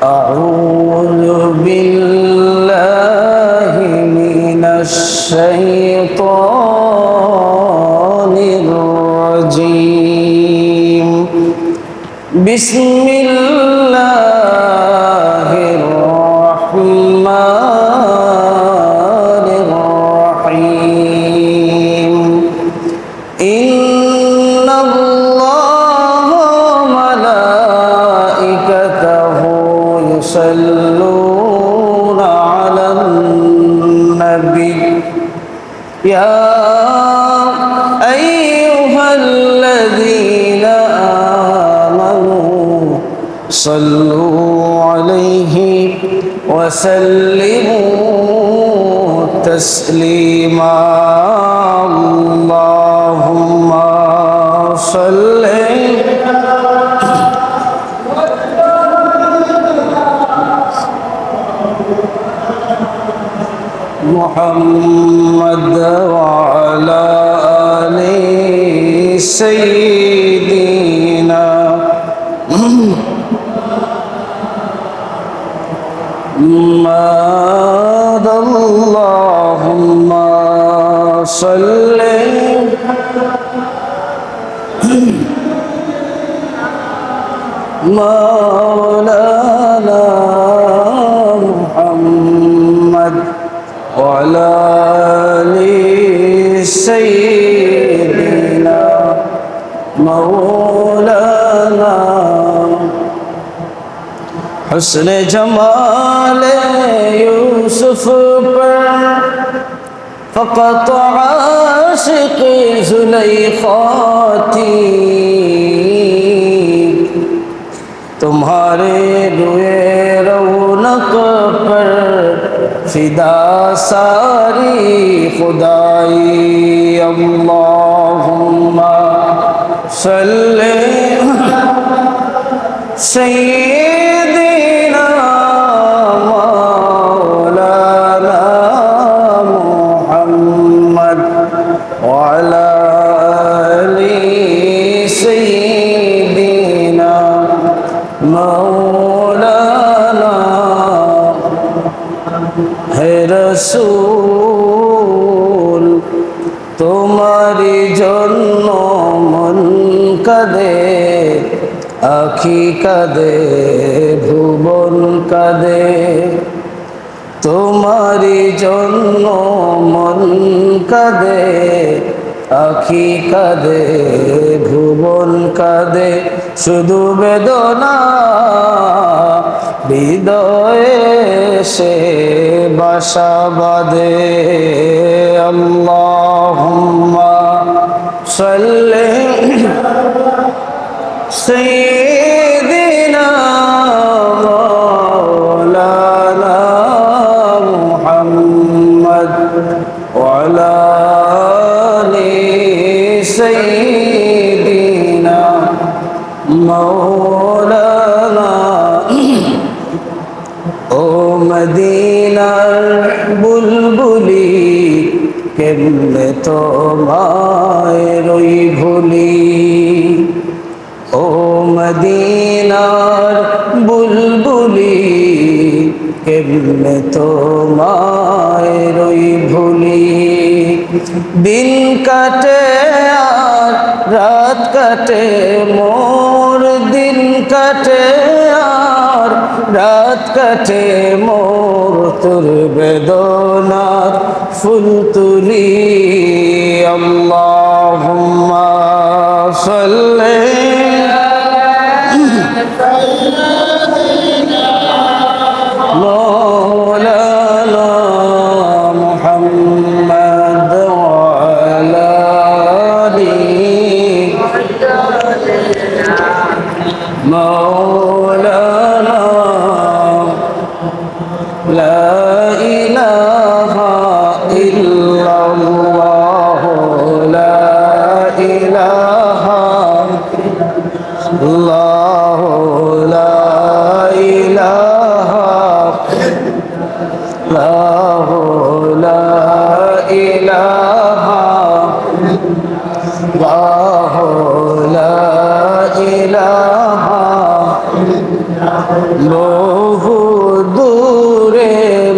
أعوذ بالله من الشيطان الرجيم بسم الله الرحمن الرحيم إن الله وملائكته يصلون على النبي يا أيها الذين آمنوا صلوا عليه وسلموا تسليما اللهم صل محمد وعلى آل سيدنا محمد اللهم صل مولانا محمد وعلى آل سيدنا مولانا حسن جمال يوسف پر فقط عاشق زلیخا تھی تمہارے روئے رونق پر فدا ساری خدائی اللہم صلی سیدنا مولانا محمد وعلى آل سیدنا مولانا ہے رسول তোমারি জন্য মন কাঁদে আখি কাঁদে ভুবন কাঁদে তোমারি জন্য মন কাঁদে আখি কাঁদে ভুবন কাঁদে শুধু বেদনা হৃদয়ে সে বাসা বাঁধে আল্লাহুম্মা সাল্লি সাইয়্যিদিনা মাওলানা মুহাম্মদ ওয়া আলা আলি সাইয়্যিদিনা মাওলানা ও মদিনার বুলবুলি কেমনে তোমায় রই ভুলি ও মদিনার বুলবুলি কেমনে তোমায় রই ভুলি দিন কাটে আর রাত কাটে মোর দিন কাটে আর রাত কাটে মোর তোর বেদনার ফুল তুলি আল্লাহুম্মা সাল্লি مولانا محمد وعلى آله مولانا لا إله إلا الله لا إله الله لا إله الله لا إله الله لا إله বহু দূরে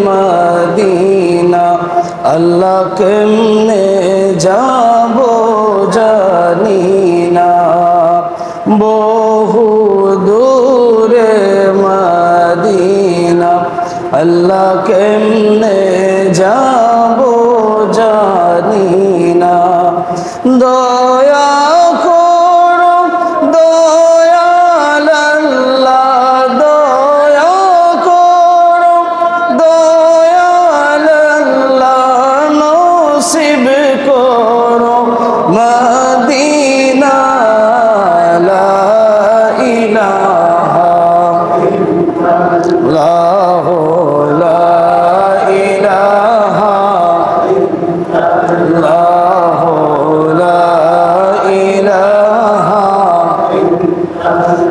মদিনা আল্লাহ কেমনে যাব জানি না বহু দূরে মদিনা আল্লাহ কেমনে যাব জানি না দয়া করো দয়াল আল্লাহ দয়া করো দয়াল আল্লাহ নসিব করো মদিনা লা ইলাহা ইল্লাল্লাহ লা ইলাহা ইল্লাল্লাহ লা ইলাহা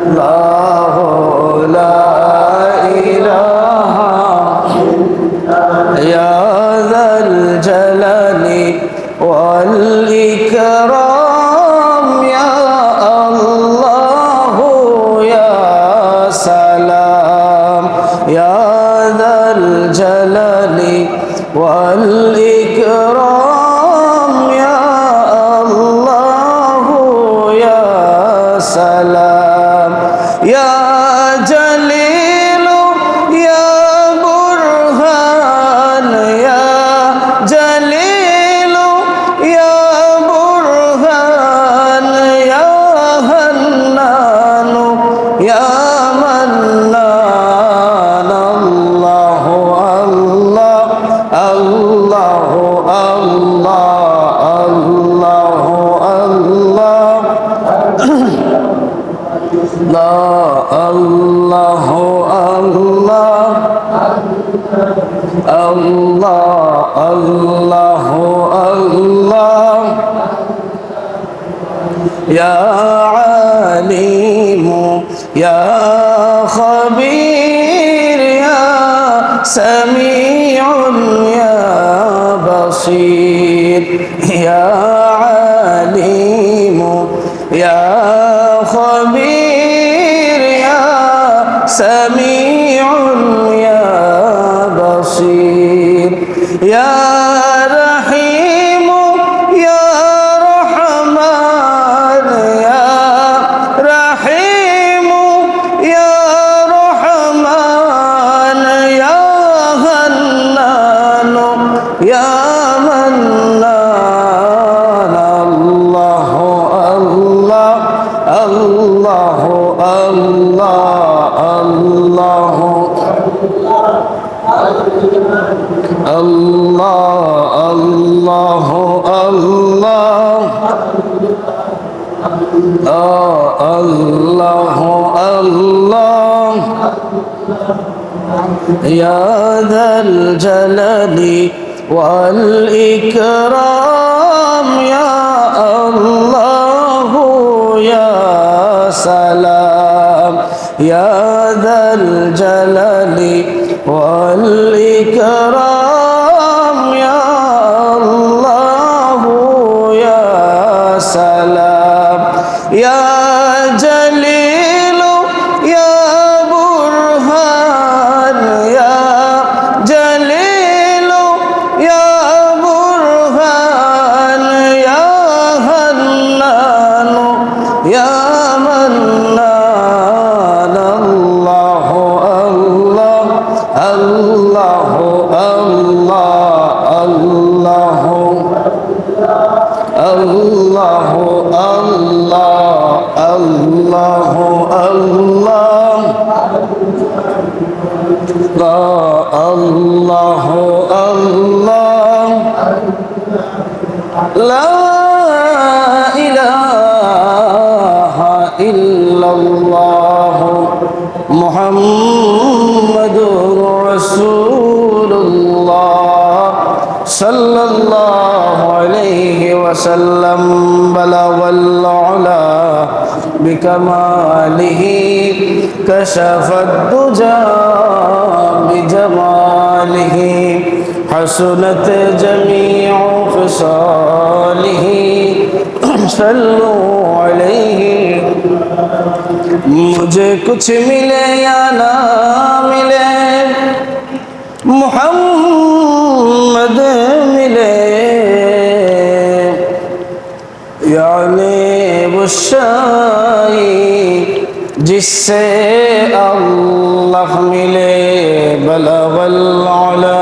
ইল্লাল্লাহ লা ইলাহা ইয়া যাল জালালি ওয়াল ইকরাম ইয়া আল্লাহ ইয়া সালাম ইয়া যাল জালালি ওয়াল ইকরাম ইয়া আল্লাহ ইয়া সালাম ইয়া জলিল ইয়া বুরহান ইয়া জলিল ইয়া বুরহান ইয়া হান্নান ইয়া মান্নান আল্লাহ আল্লাহ আল্লাহ আল্লাহ আল্লাহ আল্লাহ আল্লাহ আল্লাহ ইয়া আলিম ইয়া খবীর ইয়া সামিউন ইয়া বসীর ইয়া আলিম ইয়া খবীর ইয়া সামিউন ইয়া বসীর ইয়া রহিম ইয়া রহমান ইয়া রহিম ইয়া রহমান ইয়া হান্নান ইয়া মান্নান আল্লাহ আল্লাহ আল্লাহ আল্লাহ আল্লাহ আল্লাহ আল্লাহ আল্লাহ ইয়া যাল জালালি ওয়াল ইকরাম ইয়া আল্লাহ ইয়া সালাম ইয়া যাল জালালি ওয়াল ইকরাম ইয়া আল্লাহ ইয়া সালাম ইয়া জলিল ইয়া বুরহান ইয়া জলিল ইয়া বুরহান ইয়া হান্নান ইয়া মান্নান আল্লাহ আল্লাহ আল্লাহ আল্লাহ আল্লাহ আল্লাহ আল্লাহ আল্লাহ আল্লাহ লা ইলাহা ইল্লাল্লাহ মুহাম্মাদুর রাসূলুল্লাহ সাল্লাল্লাহু আলাইহি ওয়াসাল্লাম বালাগাল উলা বিকামালিহি কাশাফাদ দুজা বিজামালিহি হাসুনাত জামিউ ফিসালিহি सल्लु अलैहि। मुझे कुछ मिले या ना मिले, मुहम्मद मिले, यानी वो शाई जिससे अल्लाह मिले। बलगल आला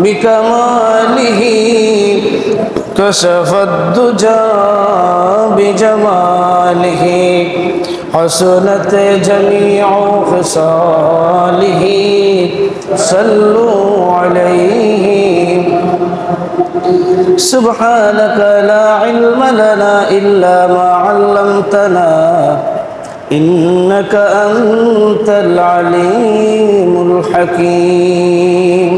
बिकमालिही, कशफद दुजा बिजमालिही, हसनत जमीउ खिसालिही, सल्लु अलैहि। सुब्हानक ला इल्म लना इल्ला मा अल्लमतना, इन्नका अंतल अलीमुल हकीम।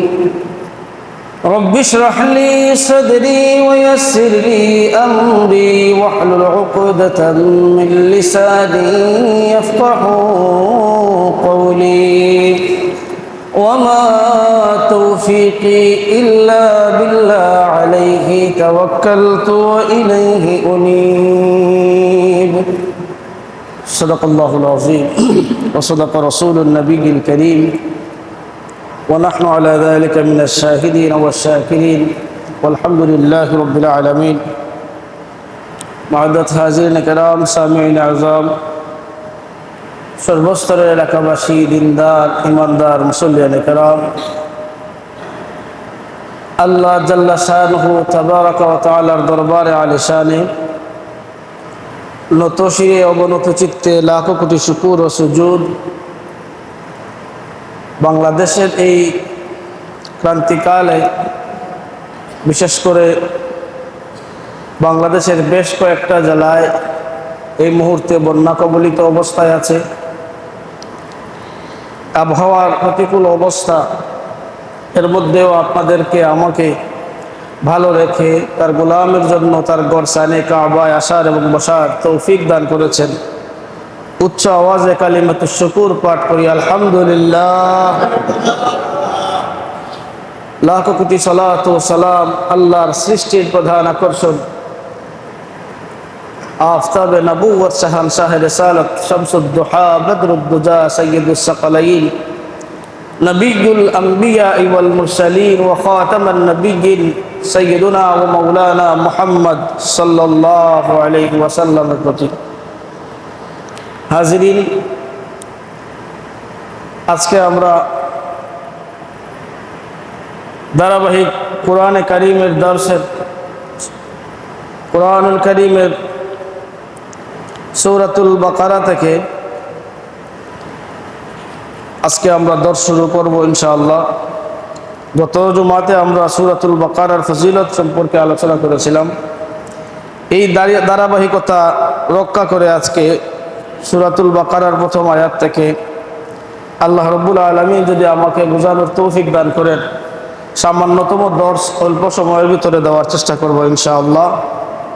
रब्बि इश्रह ली सदरी व यस्सिर ली अमरी वहलुल उक़दतम मिन लिसानी यफ़क़हू क़ौली। वमा तौफ़ीक़ी इल्ला बिल्लाह अलैहि तवक्कलतु व इलैहि उनीब। सदक़ल्लाहुल अज़ीम व सदक़ रसूलुन नबिय्युल करीम व नहनु अला ज़ालिका मिनश शाहिदीन वश-शाकिरीन वल्हम्दुलिल्लाहि रब्बिल आलमीन। मुअद्दद हाज़िरीन किराम, सामिईन आज़ाम, सर्वस्तरेर एलाकाबासी, दिनदार ईमानदार मुसल्लियान किराम, আল্লাহ জাল্লা শানুহু তাবারাকা ওয়া তাআলার দরবারে আলিশানে নত শিরে অবনত চিত্তে লাখো কোটি শুকর ও সুজুদ। বাংলাদেশের এই ক্রান্তিকালে বিশেষ করে বাংলাদেশের বেশ কয়েকটা জেলায় এই মুহূর্তে বন্যা কবলিত অবস্থায় আছে। আবহাওয়ার প্রতিকূল অবস্থা, এর মধ্যেও আপনাদেরকে আমাকে ভালো রেখে তার গোলামের জন্য তার গরসানে কাবায় আসার এবং বসার তৌফিক দান করেছেন। উচ্চ আওয়াজে কালিমাতুশ শুকুর পাঠ করি আলহামদুলিল্লাহ। লাখো কোটি সালাত ও সালাম আল্লাহর সৃষ্টির প্রধান আকর্ষণ, আফতাবে নবুয়ত, শাহানশাহ রিসালাত, শামসুদ দুহা, বদরুদ দুজা, সৈয়দুস সাকালাইন, নবিয়ুল আম্বিয়া ওয়াল মুরসালিন ওয়া খাতামান নবিয়্যিন সাইয়্যিদুনা ওয়া মাওলানা মুহাম্মদ সাল্লাল্লাহু আলাইহি ওয়াসাল্লামের প্রতি। হাজিরিন, আজকে আমরা ধারাবাহিক কোরআনে কারীমের দর্শের কোরআনুল কারীমের সূরাতুল বাকারা থেকে আজকে আমরা দর্শ শুরু করব ইনশাআল্লাহ। গত জুমাতে আমরা সূরাতুল বাকারার ফজিলত সম্পর্কে আলোচনা করেছিলাম। এই ধারাবাহিকতা রক্ষা করে আজকে সূরাতুল বাকারার প্রথম আয়াত থেকে আল্লাহ রাব্বুল আলামিন যদি আমাকে বোঝানোর তৌফিক দান করেন, সামান্যতম দর্শ অল্প সময়ের ভিতরে দেওয়ার চেষ্টা করব ইনশাআল্লাহ।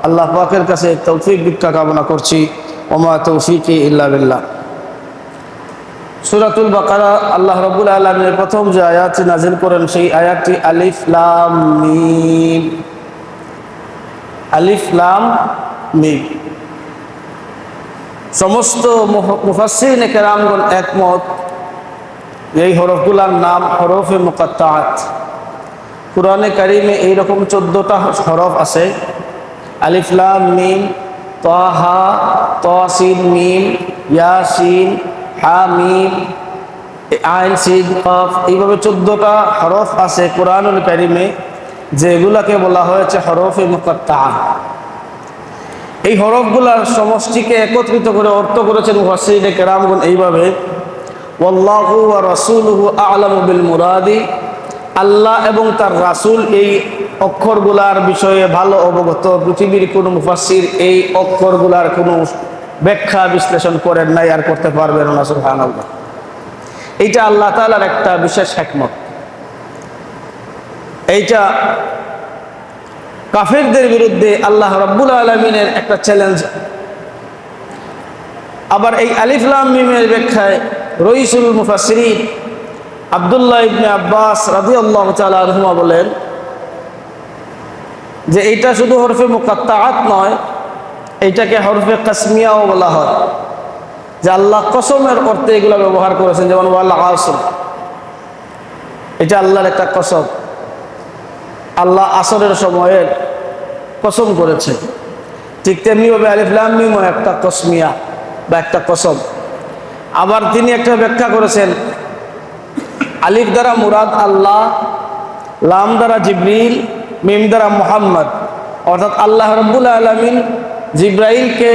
আল্লাহ পাকের কাছে তৌফিক ভিক্ষা কামনা করছি। ওমা তৌফিকি ইল্লা বিল্লাহ। সূরাতুল বাকারা আল্লাহ রাব্বুল আলামিন প্রথম যে আয়াতটি নাযিল করেন সেই আয়াতটি আলিফ লাম মিম। আলিফ লাম মিম। সমস্ত মুফাসসিরিন কেরামগণ একমত এই হরফগুলোর নাম হরফে মুকাত্তাআত। কুরআনে কারীমে এইরকম 14টা হরফ আছে। আলিফ লাম মিম, তাহা, তাসিন মিম, ইয়াসিন, হামিম, আইন সিন কাফ, এইভাবে 14টা হরফ আছে কুরআনুল কারীমে, যেগুলোকে বলা হয়েছে হরফে মুকাত্তাআত। এই হরফগুলোর সমষ্টিকে একত্রিত করে অর্থ করেছেন মুফাসসিরিনে কেরামগণ এইভাবে, ওয়াল্লাহু ওয়া রাসূলুহু আ'লামু বিল মুরাদি। আল্লাহ এবং তার রাসূল এই অক্ষরগুলার বিষয়ে ভালো অবগত। পৃথিবীর কোনো মুফাসসির এই অক্ষরগুলার কোনো ব্যাখ্যা বিশ্লেষণ করেন নাই, আর করতে পারবেন না। সুবহানাল্লাহ। এইটা আল্লাহ তাআলার একটা বিশেষ হিকমত। এইটা কাফেরদের বিরুদ্ধে আল্লাহ রাব্বুল আলামিনের একটা চ্যালেঞ্জ। আবার এই আলিফ লাম মিমের ব্যাখ্যায় রইসুল মুফাসসিরিন আব্দুল্লাহ ইবনে আব্বাস রাদিয়াল্লাহু তাআলা আনহুমা বলেন যে এইটা শুধু হরফে মুকাত্তাআত নয়, এইটাকে হরফে কাসমিয়াও বলা হয়, যে আল্লাহ কসমের অর্থে এগুলো ব্যবহার করেছেন। যেমন ওয়াল আসর, এটা আল্লাহর একটা কসম, আল্লাহ আসরের সময়ের কসম করেছে। ঠিক তেমনিভাবে আলিফ লাম মিম একটা কসমিয়া বা একটা কসম। আবার তিনি একটা ব্যাখ্যা করেছেন, আলিফ দ্বারা মুরাদ আল্লাহ, লাম দ্বারা জিবরিল, মিম দ্বারা মুহাম্মদ, অর্থাৎ আল্লাহ রাব্বুল আলামিন জিব্রাইলকে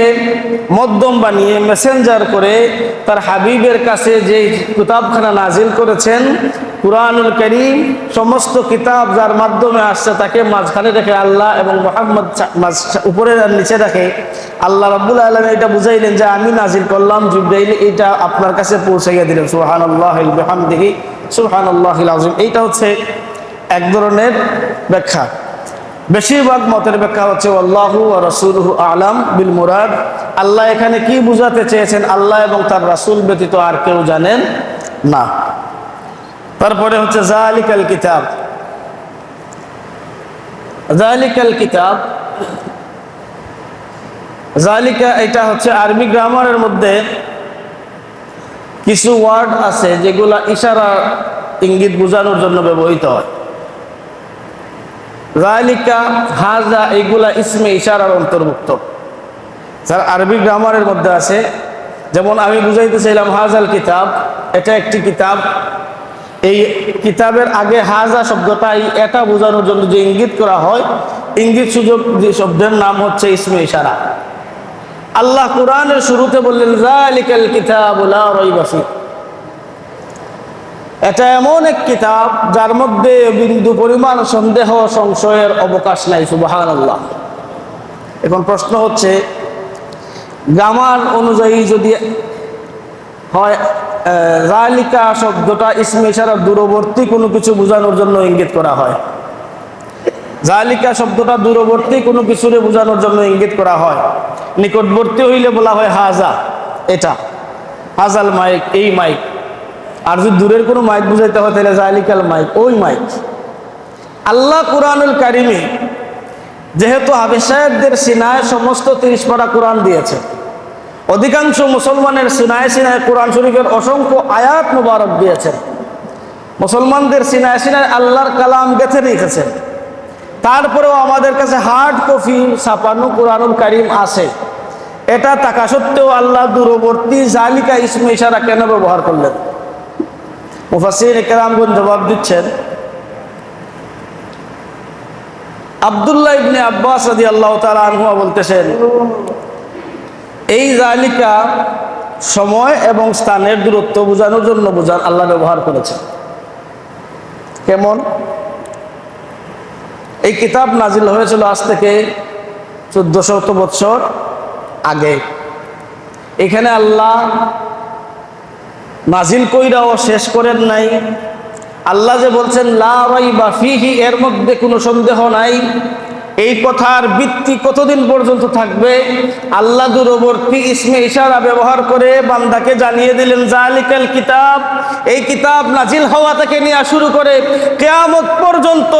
মধ্যম বানিয়ে মেসেঞ্জার করে তার হাবিবের কাছে যে কিতাবখানা নাজিল করেছেন কুরআনুল কারীম, সমস্ত কিতাব যার মাধ্যমে আসছে তাকে মাঝখানে রেখে আল্লাহ এবং মুহাম্মদ উপরে আর নিচে রেখে আল্লাহ রাব্বুল আলামিন এটা বুঝাইলেন যে আমি নাজিল করলাম, জিব্রাইল এটা আপনার কাছে পৌঁছাইয়া দিলেন। সুবহানাল্লাহি ওয়া বিহামদিহি সুবহানাল্লাহিল আযীম। এইটা হচ্ছে এক ধরনের ব্যাখ্যা। বেশিরভাগ মতের ব্যাখ্যা হচ্ছে আল্লাহু ওয়া রাসূলুহু আ'লাম বিল মুরাদ। আল্লাহ এখানে কি বুঝাতে চেয়েছেন আল্লাহ এবং তার রাসূল ব্যতীত আর কেউ জানেন না। তারপরে হচ্ছে যালিকাল কিতাব। যালিকাল কিতাব, যালিকা এটা হচ্ছে আরবি গ্রামারের মধ্যে কিছু ওয়ার্ড আছে যেগুলা ইশারা ইঙ্গিত বোঝানোর জন্য ব্যবহৃত হয়। যালিকা, হাজা, এইগুলা ইসমে ইশারার অন্তর্ভুক্ত, যার আরবি গ্রামারের মধ্যে আছে। যেমন আমি বুঝাইতে চাইলাম হাজাল কিতাব, এটা একটি কিতাব। এই কিতাবের আগে হাজা শব্দটাই এটা বোঝানোর জন্য যে ইঙ্গিত করা হয়, ইঙ্গিত সূচক যে শব্দের নাম হচ্ছে ইসমে ইশারা। আল্লাহ কোরআনের শুরুতে বললেন যালিকাল কিতাবু লা রাইবা ফীহ, এটা এমন এক কিতাব যার মধ্যে বিন্দু পরিমাণ সন্দেহ সংশয়ের অবকাশ নাই। সুবহানাল্লাহ। এখন প্রশ্ন হচ্ছে, গ্রামার অনুযায়ী যদি হয় যালিকা শব্দটা ইসমে ইশারার দূরবর্তী কোনো কিছু বোঝানোর জন্য ইঙ্গিত করা হয়, যালিকা শব্দটা দূরবর্তী কোনো কিছুরে বোঝানোর জন্য ইঙ্গিত করা হয়, নিকটবর্তী হইলে বলা হয় হাজা, এটা হাজাল মাইক, এই মাইক। আর যদি দূরের কোনো মাইক বুঝাইতে হয় তাহলে যালিকাল মাইক, ওই মাইক। আল্লাহ কুরআনুল কারীমে যেহেতু হাবেশায়দের সিনায় সমস্ত 30 পারা কোরআন দিয়েছে, অধিকাংশ মুসলমানের সিনায় সিনায় কোরআন শরীফের অসংখ্য আয়াত মুবারক দিয়েছেন, মুসলমানদের সিনায় সিনায় আল্লাহর কালাম গেঁথে রেখেছেন। তারপরেও আমাদের কাছে হার্ড কপি ছাপানো কুরআনুল কারীম আছে। এটা থাকা সত্ত্বেও আল্লাহ দূরবর্তী যালিকা ইসমে ইশারা কেন ব্যবহার করলেন? মুফাসসিরিন কেরামগণ জবাব দিচ্ছেন, আব্দুল্লাহ ইবনে আব্বাস রাদিয়াল্লাহু তাআলা আনহু বলতেছেন, এই যালিকা সময় এবং স্থানের দূরত্ব বোঝানোর জন্য আল্লাহ ব্যবহার করেছেন। কেমন? এই কিতাব নাজিল হয়েছিল আজ থেকে 1400 বছর আগে। এখানে আল্লাহ নাজিল কইরাও শেষ করেন নাই। আল্লাহ যে বলছেন লা রাইবা ফীহি, এর মধ্যে কোনো সন্দেহ নাই, এই কথার ভিত্তি কতদিন পর্যন্ত থাকবে? আল্লাহ দূরবর্তী ইসমে ইশারা ব্যবহার করে বান্দাকে জানিয়ে দিলেন যালিকাল কিতাব। এই কিতাব নাজিল হওয়া থেকে নিয়ে শুরু করে কিয়ামত পর্যন্ত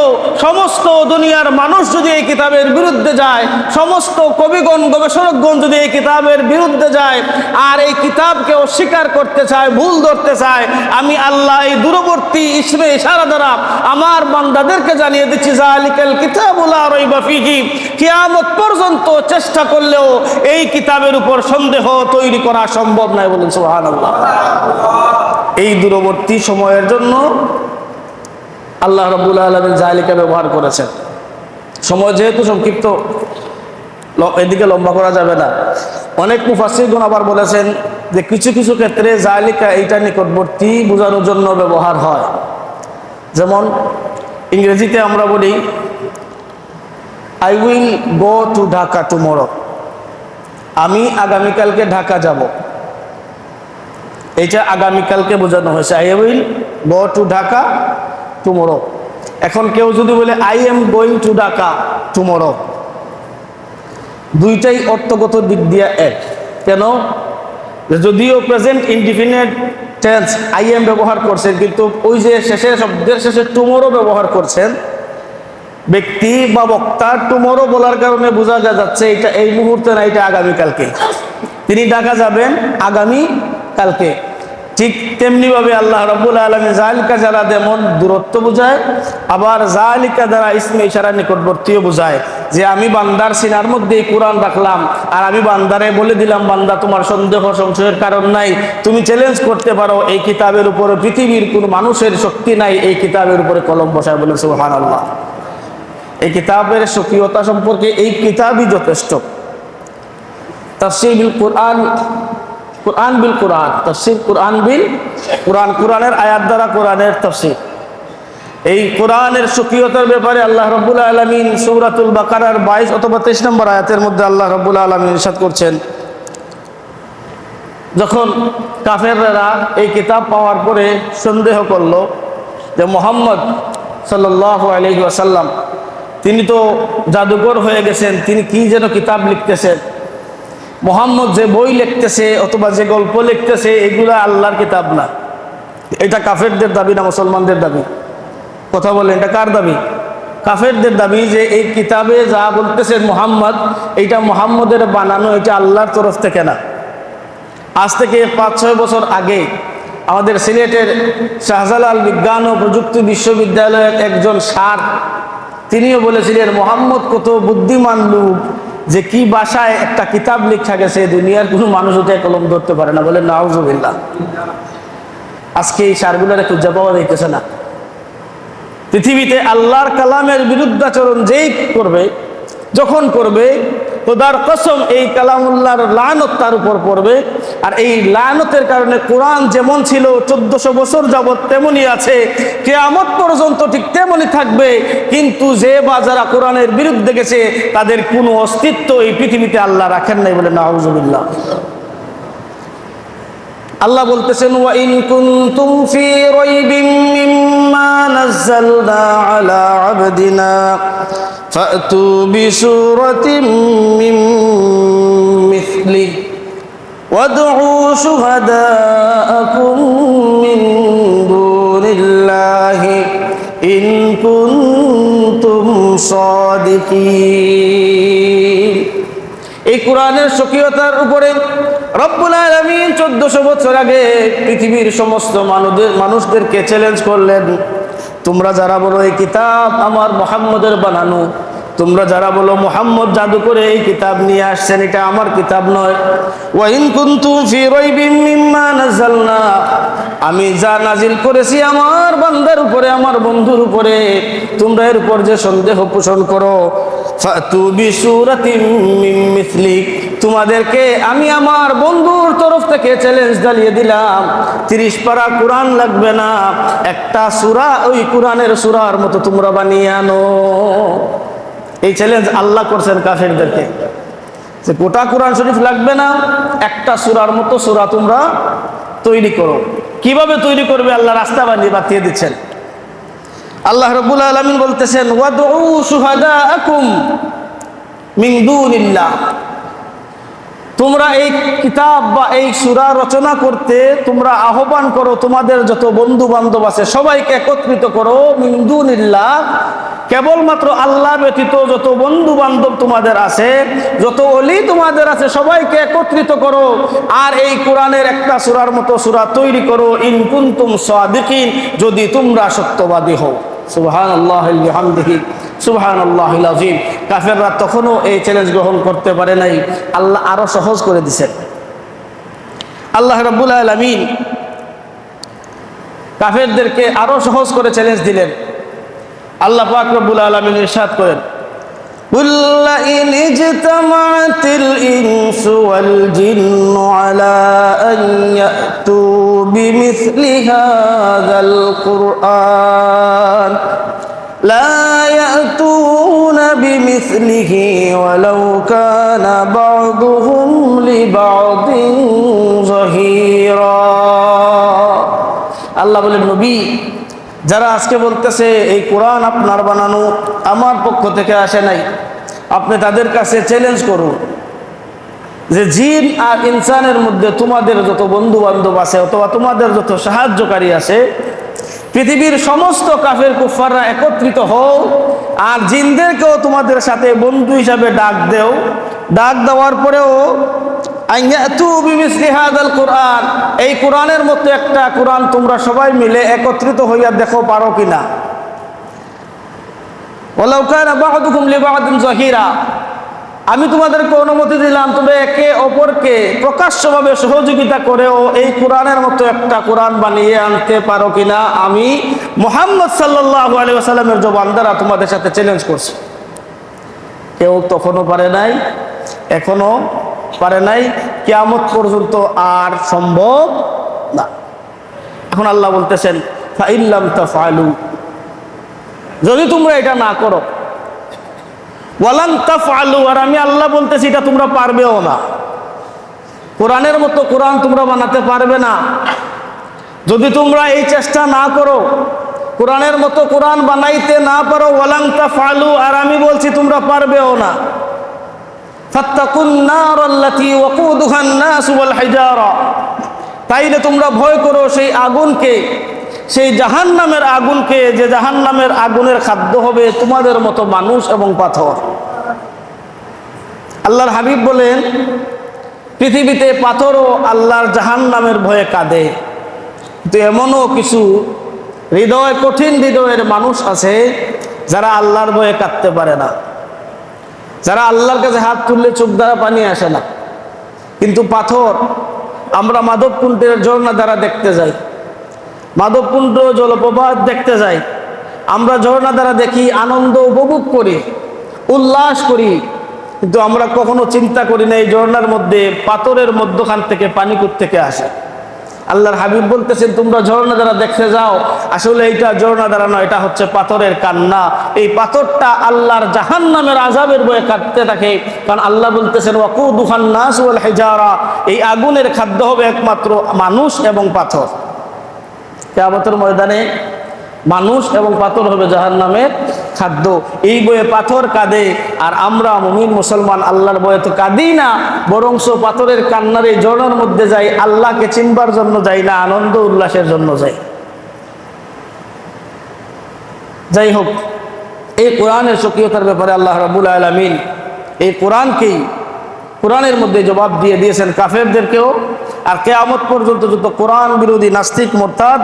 সমস্ত দুনিয়ার মানুষ যদি এই কিতাবের বিরুদ্ধে যায়, সমস্ত কবিগণ গবেষকগণ যদি এই কিতাবের বিরুদ্ধে যায় আর এই কিতাবকে অস্বীকার করতে চায়, ভুল ধরতে চায়, আমি আল্লাহ এই দূরবর্তী ইসমে ইশারা দ্বারা আমার বান্দাদেরকে জানিয়ে দিচ্ছি যালিকাল কিতাবু লা রাইবা ফীহি। কিয়ামত পর্যন্ত চেষ্টা করলেও এই কিতাবের উপর সন্দেহ তৈরি করা সম্ভব নয়। বলেন সুবহানাল্লাহ। এই দূরবর্তী সময়ের জন্য আল্লাহ রাব্বুল আলামিন যালিকা ব্যবহার করেছেন। সময় যেহেতু সংক্ষিপ্ত, এদিকে লম্বা করা যাবে না। অনেক মুফাসসিরগণ আবার বলেছেন যে কিছু কিছু ক্ষেত্রে যালিকা এইটা নিকটবর্তী বোঝানোর জন্য ব্যবহার হয়। যেমন ইংরেজিতে আমরা বলি I will go to Dhaka tomorrow, আমি আগামীকালকে ঢাকা যাব। এইটা আগামীকালকে বোঝানো হয়েছে, I will go to Dhaka tomorrow. এখন কেউ যদি বলে I am going to Dhaka tomorrow, দুইটাই অর্থগত দিক দিয়ে এক। কেন? যদিও present indefinite tense I am ব্যবহার করছেন, কিন্তু ওই যে শেষের শব্দের শেষে টুমরো ব্যবহার করছেন, ব্যক্তি বা বক্তা টুমরো বলার কারণে বোঝা যাচ্ছে এটা এই মুহূর্তে না, এটা আগামীকালকে তিনি ডাকা যাবেন, আগামী কালকে। ঠিক তেমনিভাবে আল্লাহ রাব্বুল আলামিন জালিকা যারা যেমন দূরত্ব বোঝায়, আবার জালিকা দ্বারা ইসমে ইশারা নিকটবর্তীও বোঝায়, যে আমি বান্দার সিনার মধ্যে এই কোরআন রাখলাম আর আমি বান্দারে বলে দিলাম, বান্দা তোমার সন্দেহ সংশয়ের কারণ নাই, তুমি চ্যালেঞ্জ করতে পারো, এই কিতাবের উপরে পৃথিবীর কোন মানুষের শক্তি নাই এই কিতাবের উপরে কলম বসায়, বলে সুবহানাল্লাহ। এই কিতাবের স্বকীয়তা সম্পর্কে এই কিতাবই যথেষ্ট। তাফসীর বিল কোরআন, কোরআন বিল কোরআন, তাফসীর কোরআন বিল কোরআন, কোরআনের আয়াত দ্বারা কোরআনের তাফসীর। এই কোরআনের স্বকীয়তার ব্যাপারে আল্লাহ রাব্বুল আলামিন সূরাতুল বাকারার 22 অথবা 23 নম্বর আয়াতের মধ্যে আল্লাহ রাব্বুল আলামিন ইরশাদ করছেন, যখন কাফেররা এই কিতাব পাওয়ার পরে সন্দেহ করলো যে মুহাম্মদ সাল্লাল্লাহু আলাইহি ওয়াসাল্লাম তিনি তো জাদুকর হয়ে গেছেন, তিনি কি যেন কিতাব লিখতেছেন, মুহাম্মদ যে বই লিখতেছে অথবা যে গল্প লিখতেছে এগুলা আল্লাহর কিতাব না। এটা কাফেরদের দাবি না মুসলমানদের দাবি? কথা বলেন, এটা কার দাবি? কাফেরদের দাবি যে এই কিতাবে যা বলতেছেন মুহাম্মদ, এটা মুহাম্মদের বানানো, এটা আল্লাহর তরফ থেকে না। আজ থেকে 5-6 বছর আগে আমাদের সিলেটের শাহজালাল বিজ্ঞান ও প্রযুক্তি বিশ্ববিদ্যালয়ের একজন স্যার তিনিও বলেছিলেন মুহাম্মদ কত বুদ্ধিমান লোক, যে কি ভাষায় একটা কিতাব লেখা গেছে দুনিয়ার কোনো মানুষ ওটাই কলম ধরতে পারে না, বলে নাউজুবিল্লাহ। আজকে এই সারগুলোর খুঁজে পাওয়া যাইতেছে না। পৃথিবীতে আল্লাহর কালামের বিরুদ্ধাচরণ যেই করবে, যখন করবে, খোদার কসম এই কালামুল্লাহর লানত তার উপর পড়বে। আর এই লানতের কারণে কোরআন যেমন ছিল 1400 বছর যাবত তেমনই আছে, কিয়ামত পর্যন্ত ঠিক তেমনই থাকবে। কিন্তু যে বা যারা কোরআনের বিরুদ্ধে গেছে তাদের কোনো অস্তিত্ব এই পৃথিবীতে আল্লাহ রাখেন নাই, বলে নাউজুবিল্লাহ। আল্লাহ বলতেছেন, ওয়া ইন কুনতুম ফি রাইবিম মিম্মা নাযালনা আলা আবদিনা ফাতু বিসূরাতিন মিন মিথলিহি ওয়াদউ শুহাদাআকুম মিন দুনিল্লাহি ইন কুনতুম সাদিকিন। এই কোরআনের স্বকীয়তার উপরে রব্বুল আলামিন 1400 বছর আগে পৃথিবীর সমস্ত মানুষদেরকে চ্যালেঞ্জ করলেন, তোমরা যারা বলো এই কিতাব আমার মুহাম্মদের বানানো, তোমরা যারা বলো মুহাম্মদ জাদু করে এই কিতাব নিয়ে আসছেন, এটা আমার কিতাব নয়। ওয়া ইন কুনতুম ফি রাইবিম মিম্মা নাযালনা, আমি যা নাজিল করেছি আমার বান্দার উপরে, আমার বন্ধুর উপরে, তোমরা এর উপর যে সন্দেহ পোষণ করো, ফাতু বিসূরাতিন মিন মিথলিক, তোমাদেরকে আমি আমার বন্ধুর তরফ থেকে চ্যালেঞ্জ জানিয়ে দিলাম, 30 পারা কোরআন লাগবে না, একটা সূরা ওই কোরআনের সূরার মতো তোমরা বানিয়ে আনো। এই চ্যালেঞ্জ আল্লাহ করছেন কাফেরদেরকে, যে গোটা কোরআন শরীফ লাগবে না, একটা সূরার মতো সূরা তোমরা তৈরি করো। কিভাবে তৈরি করবে আল্লাহ রাস্তা বাতিয়ে দিচ্ছেন। আল্লাহ রাব্বুল আলামিন বলতেছেন, ওয়াদউ শুহাদাআকুম মিন দুনিল্লাহ, তোমরা এই কিতাব বা এই সূরা রচনা করতে তোমরা আহ্বান করো, তোমাদের যত বন্ধু বান্ধব আছে সবাইকে একত্রিত করো, মিন দুনিল্লাহ, কেবলমাত্র আল্লাহ ব্যতীত যত বন্ধু বান্ধব তোমাদের আছে, যত ওলি তোমাদের আছে, সবাইকে একত্রিত করো আর এই কোরআনের একটা সূরার মতো সূরা তৈরি করো, ইন কুনতুম সাদিকিন, যদি তোমরা সত্যবাদী হও। সুবহানাল্লাহি ওয়া বিহামদিহি সুবহানাল্লাহিল আযীম। কাফেররা তখনও এই চ্যালেঞ্জ গ্রহণ করতে পারে নাই, আল্লাহ আরো সহজ করে দিয়েছেন। আল্লাহ রাব্বুল আলামিন কাফেরদেরকে আরো সহজ করে চ্যালেঞ্জ দিলেন। আল্লাহ পাক রব্বুল আলামিন ইরশাদ করেন, কুল ইন ইজতামাআতিল ইনসু ওয়াল জিন্নু আলা আন ইয়াতু বিমিসলি হাযাল কুরআন লা ইয়াতুনা বিমিসলিহি ওয়ালাউ কানা বা'দুহুম লিবা'দিন যাহিরা। আল্লাহ বলেন, নবী যারা আজকে বলতেছে এই কোরআন আপনার বানানো, আমার পক্ষ থেকে আসে নাই, আপনি তাদের কাছে চ্যালেঞ্জ করুন যে জিন আর ইনসানের মধ্যে তোমাদের যত বন্ধু বান্ধব আছে অথবা তোমাদের যত সাহায্যকারী আছে, পৃথিবীর সমস্ত কাফের কুফাররা একত্রিত হও আর জিনদেরকেও তোমাদের সাথে বন্ধু হিসাবে ডাক দেও, ডাক দেওয়ার পরেও কোরআন, এই কোরআনের মতো একটা কোরআন তোমরা সবাই মিলে একত্রিত হইয়া দেখো পারো কিনা। ওয়ালাউ কানা বা'দুকুম লিবা'দিন যাহিরা, আমি তোমাদেরকে অনুমতি দিলাম তবে একে অপরকে প্রকাশ্যভাবে সহযোগিতা করেও এই কোরআনের মতো একটা কোরআন বানিয়ে আনতে পারো কিনা। আমি মুহাম্মদ সাল্লাল্লাহু আলাইহি ওয়াসাল্লামের জবান দ্বারা তোমাদের সাথে চ্যালেঞ্জ করছি। কেউ তখনও পারে নাই, এখনো পারে নাই, কিয়ামত পর্যন্ত আর সম্ভব না। এখন আল্লাহ বলতেছেন ফাইল্লাম তাফআলু, যদি তোমরা এটা না করো, ওয়ালান তাফআলু, আর আমি আল্লাহ বলতেছি এটা তোমরা পারবেও না। কোরআনের মতো কোরআন তোমরা বানাতে পারবে না যদি তোমরা এই চেষ্টা না করো, কোরআনের মতো কোরআন বানাইতে না পারো। ওয়ালান তাফআলু, আর আমি বলছি তোমরা পারবেও না। ফাত্তাকুন নার আল্লাতী ওয়াকুদুহা আন-নাস ওয়াল হিজারা, তাইলে তোমরা ভয় করো সেই আগুনকে, সেই জাহান্নামের আগুনকে, যে জাহান্নামের আগুনের খাদ্য হবে তোমাদের মতো মানুষ এবং পাথর। আল্লাহর হাবিব বলেন পৃথিবীতে পাথরও আল্লাহর জাহান্নামের ভয়ে কাঁদে, কিন্তু এমনও কিছু হৃদয়, কঠিন হৃদয়ের মানুষ আছে যারা আল্লাহর ভয়ে কাঁদতে পারে না, যারা আল্লাহর কাছে হাত তুললে চোখ দ্বারা পানি আসে না। কিন্তু পাথর, আমরা মাধবকুণ্ডের ঝর্ণা দ্বারা দেখতে যাই, মাধবকুণ্ড জলপ্রপাত দেখতে যাই, আমরা ঝর্ণা দ্বারা দেখি, আনন্দ উপভোগ করি, উল্লাস করি, কিন্তু আমরা কখনো চিন্তা করি না এই ঝর্ণার মধ্যে পাথরের মধ্যখান থেকে পানি কোত্থেকে আসে। আল্লাহর হাবিব বলতেছেন তোমরা ঝর্ণা দ্বারা দেখতে যাও, আসলে এইটা ঝর্ণা দ্বারা নয়, এটা হচ্ছে পাথরের কান্না। এই পাথরটা আল্লাহর জাহান্নামের আযাবের ভয়ে কাঁদতে থাকে, কারণ আল্লাহ বলতেছেন ওয়াকুদুহান নাস ওয়াল হিজারা, এই আগুনের খাদ্য হবে একমাত্র মানুষ এবং পাথর। কিয়ামতের ময়দানে মানুষ এবং পাথর হবে জাহান্নামের খাদ্য। এই বয়ে পাথর কাঁদে, আর আমরা মুমিন মুসলমান আল্লাহর বয়ে তো কাঁদি না, বরংস পাথরের কান্নার এই ঝর্ণার মধ্যে যাই, আল্লাহকে চিনবার জন্য যাই না, আনন্দ উল্লাসের জন্য যাই। যাই হোক, এই কোরআনের স্বকীয়তার ব্যাপারে আল্লাহ রাব্বুল আলামিন এই কোরআনকেই, কোরআনের মধ্যে জবাব দিয়ে দিয়েছেন কাফেরদেরকেও, আর কিয়ামত পর্যন্ত যত কোরআন বিরোধী নাস্তিক মুরতাদ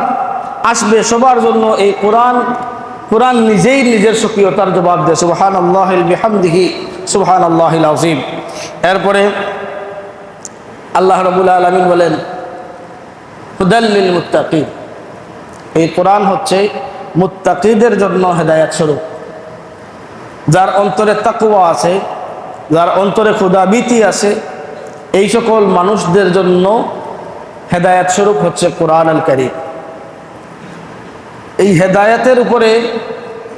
আসবে সবার জন্য এই কোরআন নিজেই নিজের স্বকীয়তার জবাব দেয়। সুবহানাল্লাহি বিহামদিহি সুবহানাল্লাহিল আযীম। এরপরে আল্লাহ রাব্বুল আলামিন বলেন হুদাল লিল মুত্তাকিন, এই কোরআন হচ্ছে মুত্তাকিদের জন্য হেদায়েত স্বরূপ। যার অন্তরে তাকওয়া আছে, যার অন্তরে খোদাভীতি আছে, এই সকল মানুষদের জন্য হেদায়েত স্বরূপ হচ্ছে কোরআন আল কারীম। এই হেদায়েতের উপরে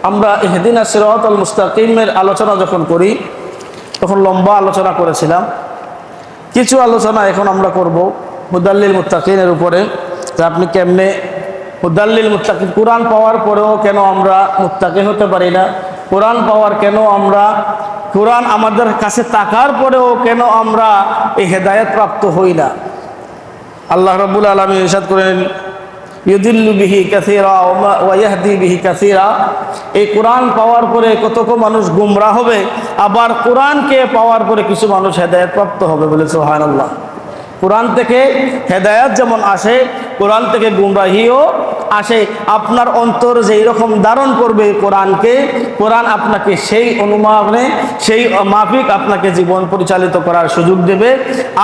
আমরা ইহদিনা সিরাতাল মুস্তাকিমের আলোচনা যখন করি তখন লম্বা আলোচনা করেছিলাম। কিছু আলোচনা এখন আমরা করব হুদাল্লিল মুত্তাকিনের উপরে, যে আপনি কেমনে হুদাল্লিল মুত্তাকিন, কোরআন পাওয়ার পরেও কেন আমরা মুত্তাকি হতে পারি না, কোরআন পাওয়ার কেন আমরা, কোরআন আমাদের কাছে থাকার পরেও কেন আমরা এই হেদায়েত প্রাপ্ত হই না। আল্লাহ রাব্বুল আলামিন ইরশাদ করেন ইউদিল্লু বিহি কাসীরা ওয়া ইয়াহদি বিহি কাসীরা, এই কোরআন পাওয়ার পরে কতক মানুষ গুমরাহ হবে, আবার কোরআনকে পাওয়ার পরে কিছু মানুষ হেদায়েত প্রাপ্ত হবে। বলে সুবহানাল্লাহ। কোরআন থেকে হেদায়েত যেমন আসে, কোরআন থেকে গুমরাহিও আসে। আপনার অন্তর যেই রকম ধারণ করবে কোরআনকে, কোরআন আপনাকে সেই অনুমানে, সেই মাফিক আপনাকে জীবন পরিচালিত করার সুযোগ দেবে।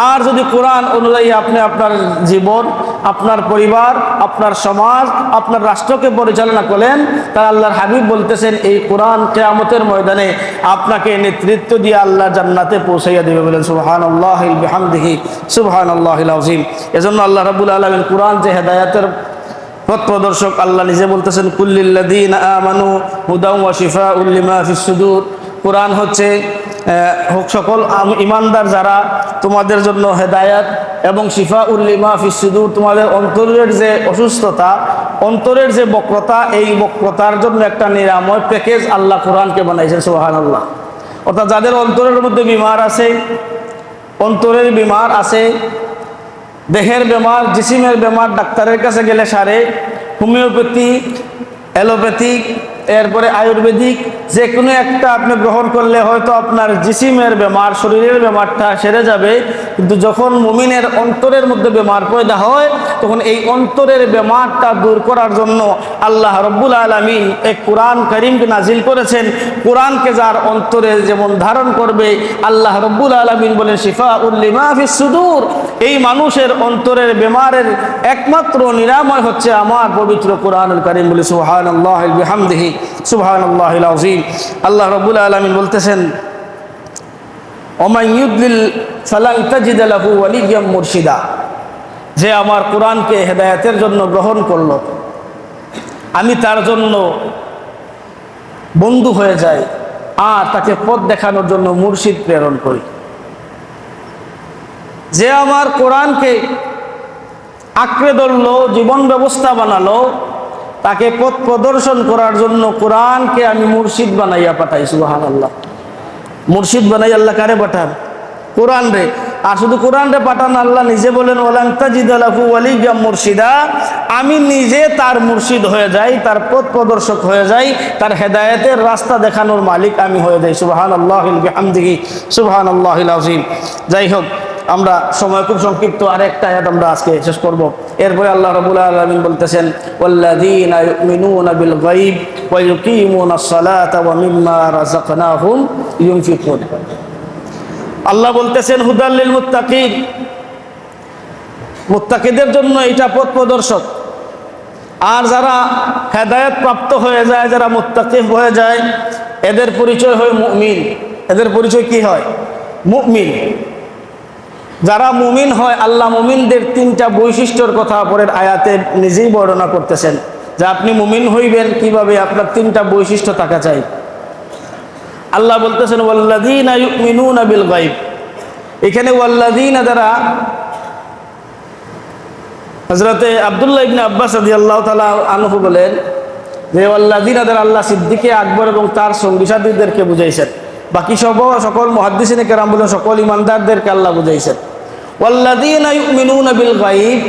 আর যদি কোরআন অনুযায়ী আপনি আপনার জীবন, আপনার পরিবার, আপনার সমাজ, আপনার রাষ্ট্রকে পরিচালনা করেন, তার আল্লাহর হাবিব বলতেছেন এই কোরআন কিয়ামতের ময়দানে আপনাকে নেতৃত্ব দিয়ে আল্লাহ জান্নাতে পৌঁছাইয়া দেবে। বলেন সুবহানাল্লাহি বিহামদিহি সুবহানাল্লাহিল আযীম। এজন্য আল্লাহ রাব্বুল আলামিন কোরআন যে হেদায়েতের পথ প্রদর্শক, আল্লাহ নিজে বলতেছেন কুল্লিল্লাযীনা আমানু হুদাও ওয়া শিফাউল লিমা ফিস সুদূর। কোরআন হচ্ছে সকল ইমানদার যারা, তোমাদের জন্য হেদায়েত এবং শিফাউল লিমা ফিস সুদূর, তোমাদের অন্তরের যে অসুস্থতা, অন্তরের যে বক্রতা, এই বক্রতার জন্য একটা নিরাময় প্যাকেজ আল্লাহ কোরআনকে বানাইছেন। সুবহানাল্লাহ। অর্থাৎ যাদের অন্তরের মধ্যে বিমার আছে, অন্তরের বিমার আছে, দেহের বেমার, জিসিমের বেমার, ডাক্তারের কাছে গেলে সারে, হোমিওপ্যাথি, অ্যালোপ্যাথিক, এরপরে আয়ুর্বেদিক, যে কোনো একটা আপনি গ্রহণ করলে হয়তো আপনার জিসিমের বেমার, শরীরের বেমারটা সেরে যাবে। কিন্তু যখন মুমিনের অন্তরের মধ্যে বেমার পয়দা হয়, তখন এই অন্তরের বেমারটা দূর করার জন্য আল্লাহ রব্বুল আলামিন এক কোরআন কারীমকে নাজিল করেছেন। কোরআনকে যার অন্তরে যেমন ধারণ করবে, আল্লাহ রব্বুল আলামিন বলেন শিফাউল লিমা ফিস সুদূর, এই মানুষের অন্তরের বেমারের একমাত্র নিরাময় হচ্ছে আমার পবিত্র কোরআনুল কারীম। বলি সুবহানাল্লাহি ওয়া বিহামদিহি সুবহানাল্লাহিল আযীম। আল্লাহ রাব্বুল আলামিন বলতেছেন ওমান ইউদলিল ফালান তাজিদ লাহু ওয়ালিয়্যাম মুরশিদা, যে আমার কোরআনকে হেদায়েতের জন্য গ্রহণ করলো, আমি তার জন্য বন্ধু হয়ে যাই আর তাকে পথ দেখানোর জন্য মুর্শিদ প্রেরণ করি। যে আমার কোরআনকে আঁকড়ে ধরলো, জীবন ব্যবস্থা বানালো, তাকে পথ প্রদর্শন করার জন্য কোরআনকে আমি মুর্শিদ বানাইয়া পাঠাই। সুবহানাল্লাহ। মুর্শিদ বানাই আল্লাহ কারে পাঠান? কোরআন রে। আর শুধু কোরআন রে পাঠান, আল্লাহ নিজে বলেন ওয়ালান তাজিদ লাহু ওয়ালিয়্যাম মুরশিদা, আমি নিজে তার মুর্শিদ হয়ে যাই, তার পথ প্রদর্শক হয়ে যাই, তার হেদায়েতের রাস্তা দেখানোর মালিক আমি হয়ে যাই। সুবহানাল্লাহি ওয়া বিহামদিহি সুবহানাল্লাহিল আযীম। যাই হোক, আমরা সময় খুব সংক্ষিপ্ত, আরেকটা আয়াত আমরা আজকে শেষ করব। এরপরে আল্লাহ রাব্বুল আলামিন বলতেছেন ওয়াল্লাযীনা ইউমিনুনা বিল গায়ব ওয়া ইউকিমুনাস সালাতা ওয়া মিম্মা রাযাকনাহুম ইউনফিকুন। আল্লাহ বলতেছেন হুদাল লিল মুত্তাকিন, মুত্তাকিদের জন্য এটা পথ প্রদর্শক। আর যারা হেদায়েত প্রাপ্ত হয়ে যায়, যারা মুত্তাকি হয়ে যায়, এদের পরিচয় হয় মুমিন। এদের পরিচয় কি হয়? মুমিন। যারা মুমিন হয়, আল্লাহ মুমিনদের তিনটা বৈশিষ্ট্যের কথা পরের আয়াতে নিজেই বর্ণনা করতেছেন যে আপনি মুমিন হইবেন কিভাবে, আপনার তিনটা বৈশিষ্ট্য থাকা চাই। আল্লাহ বলতেছেন ওয়াল্লাযীনা ইউমিনুনা বিল গায়ব। এখানে ওয়াল্লাযীনা দ্বারা হযরতে আব্দুল্লাহ ইবনে আব্বাস রাদিয়াল্লাহু তাআলা আনহু বলেন যে ওয়াল্লাযীনা দ্বারা আল্লাহ সিদ্দিকে আকবর এবং তার সঙ্গী সাথীদেরকে বুঝাইছেন। বাকি সকল মুহাদ্দিসিনে কেরাম বলেন সকল ইমানদারদেরকে আল্লাহ বুঝাইছেন। ওয়াল্লাযীনা ইউমিনুনা বিল গায়ব,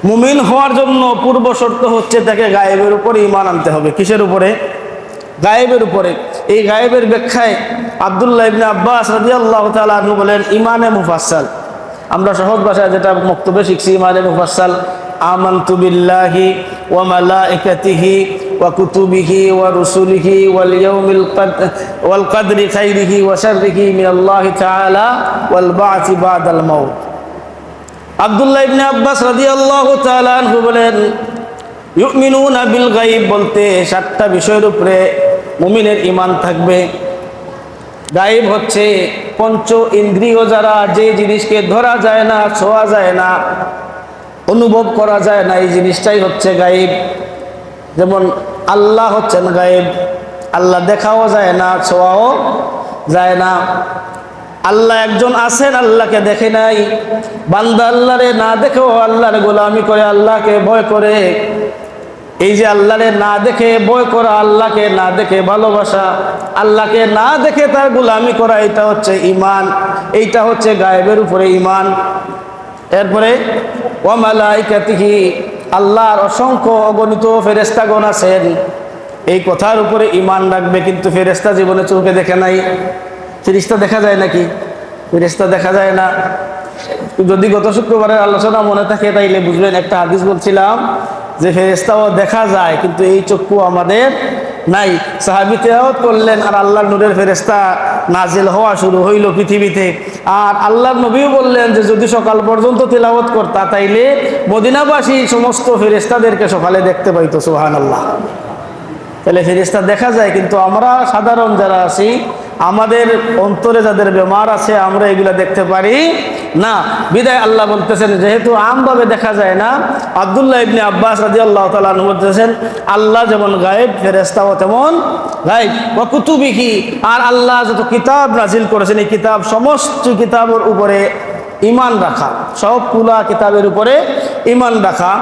মুমিন হওয়ার জন্য পূর্ব শর্ত হচ্ছে তাকে গায়েবের উপরে ঈমান আনতে হবে। কিসের উপরে? গায়েবের উপরে। এই গায়েবের ব্যাখ্যায় আব্দুল্লাহ ইবনে আব্বাস রাদিয়াল্লাহু তাআলা আনহু বলেন ইমানে মুফাসসাল। আমরা সহজ ভাষায় যেটা বক্তব্যে শিখছি, ইমানে মুফাসসাল আমানতু বিল্লাহি ওয়া মালাইকাতিহি ওয়া কুতুবিহি ওয়া রুসুলিহি ওয়াল কদরি খাইরিহি ওয়া শাররিহি মিনাল্লাহি তাআলা ওয়াল বা'থি বা'দাল মাউত। আব্দুল্লাহ ইবনে আব্বাস রাদিয়াল্লাহু তাআলা আনহু বলেন ইউমিনুনা বিল গায়ব বলতে 7টা বিষয়ের উপরে মুমিনের ঈমান থাকবে। গায়েব হচ্ছে পঞ্চ ইন্দ্রিয়, যারা যে জিনিসকে ধরা যায় না, ছোঁয়া যায় না, অনুভব করা যায় না, এই জিনিসটাই হচ্ছে গায়েব। যেমন আল্লাহ হচ্ছেন গায়েব, আল্লাহ দেখাও যায় না, ছোঁয়াও যায় না। আল্লাহ একজন আছেন, আল্লাহকে দেখে নাই। বান্দা আল্লাহরে না দেখেও আল্লাহর গোলামি করে, আল্লাহকে ভয় করে। এই যে আল্লাহরে না দেখে ভয় করা, আল্লাহকে না দেখে ভালোবাসা, আল্লাহকে না দেখে তার গোলামি করা, এটা হচ্ছে ঈমান, এইটা হচ্ছে গায়েবের উপরে ঈমান। এরপরে ওয়া মালাইকাতিহি, আল্লাহর অসংখ্য অগণিত ফেরেশতাগণ আছেন, এই কথার উপরে ঈমান রাখবে। কিন্তু ফেরেশতা জীবনে চোখে দেখে নাই। ফেরেশতা দেখা যায় নাকি? ফেরেশতা দেখা যায় না। যদি গত শুক্রবারের আলোচনা মনে থাকে তাইলে বুঝবেন, একটা হাদিস বলছিলাম যে ফেরেশতাও দেখা যায় কিন্তু এই চক্ষু আমাদের নাই। সাহাবী তেলাওয়াত করলেন আর আল্লাহর নূরের ফেরেশতা নাজিল হওয়া শুরু হইল পৃথিবীতে। আর আল্লাহর নবীও বললেন যে যদি সকাল পর্যন্ত তেলাওয়াত করতা তাইলে মদিনাবাসী সমস্ত ফেরেশতাদেরকে সকালে দেখতে পাইতো। সুবহানাল্লাহ। তাহলে ফেরেশতা দেখা যায়, কিন্তু আমরা সাধারণ যারা আছি, আমাদের অন্তরে যাদের বেমার আছে, আমরা এগুলা দেখতে পারি না। বিদায় আল্লাহ বলতেছেন যেহেতু আমভাবে দেখা যায় না, আব্দুল্লাহ ইবনে আব্বাস রাদিয়াল্লাহু তাআলা আনহু বলতেছেন আল্লাহ যেমন গায়েব, ফেরেশতাও তেমন গায়েব। ওয়া কুতুবিহি, আর আল্লাহ যত কিতাব নাজিল করেছেন এই কিতাব, সমস্ত কিতাবের উপরে ঈমান রাখা, সবগুলা কিতাবের উপরে ঈমান রাখা।